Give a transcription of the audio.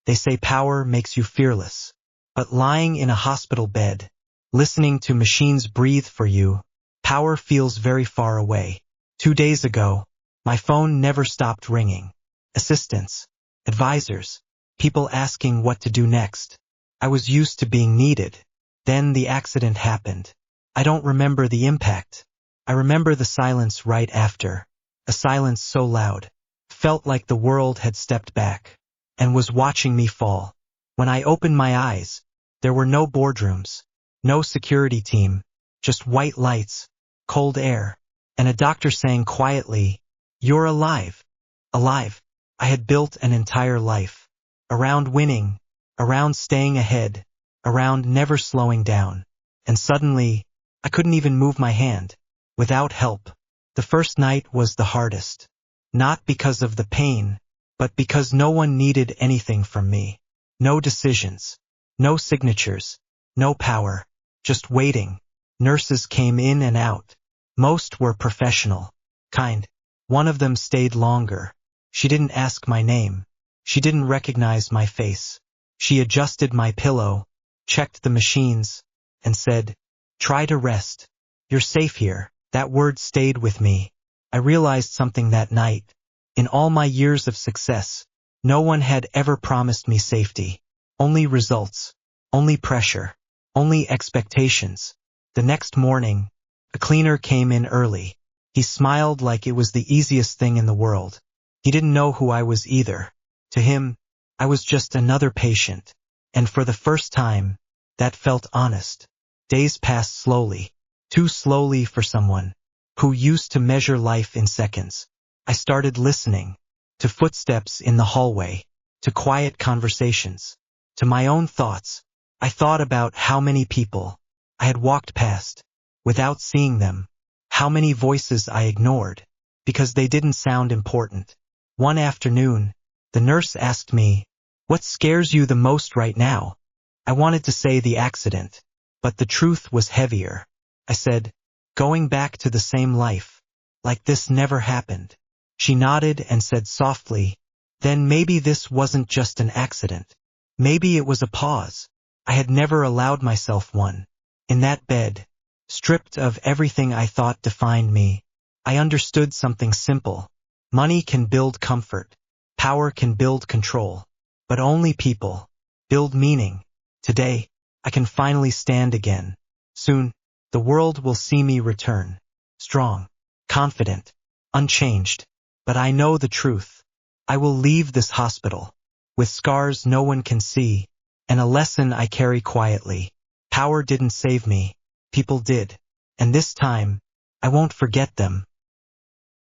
They say power makes you fearless. But lying in a hospital bed, listening to machines breathe for you, power feels very far away. 2 days ago, my phone never stopped ringing. Assistants, advisors, people asking what to do next. I was used to being needed. Then the accident happened. I don't remember the impact. I remember the silence right after. A silence so loud. Felt like the world had stepped back and was watching me fall. When I opened my eyes, there were no boardrooms, no security team, just white lights, cold air, and a doctor saying quietly, "You're alive." Alive. I had built an entire life. Around winning, around staying ahead, around never slowing down. And suddenly, I couldn't even move my hand. Without help. The first night was the hardest. Not because of the pain, but because no one needed anything from me. No decisions. No signatures. No power. Just waiting. Nurses came in and out. Most were professional. Kind. One of them stayed longer. She didn't ask my name. She didn't recognize my face. She adjusted my pillow, checked the machines, and said, "Try to rest. You're safe here." That word stayed with me. I realized something that night. In all my years of success, no one had ever promised me safety. Only results. Only pressure. Only expectations. The next morning, a cleaner came in early. He smiled like it was the easiest thing in the world. He didn't know who I was either. To him, I was just another patient. And for the first time, that felt honest. Days passed slowly. Too slowly for someone who used to measure life in seconds. I started listening. To footsteps in the hallway. To quiet conversations. To my own thoughts. I thought about how many people I had walked past without seeing them. How many voices I ignored because they didn't sound important. One afternoon, the nurse asked me, "What scares you the most right now?" I wanted to say the accident, but the truth was heavier. I said, "Going back to the same life. Like this never happened." She nodded and said softly, "Then maybe this wasn't just an accident. Maybe it was a pause." I had never allowed myself one. In that bed, stripped of everything I thought defined me, I understood something simple. Money can build comfort. Power can build control. But only people build meaning. Today, I can finally stand again. Soon, the world will see me return. Strong, confident, unchanged. But I know the truth. I will leave this hospital with scars no one can see, and a lesson I carry quietly. Power didn't save me. People did. And this time, I won't forget them.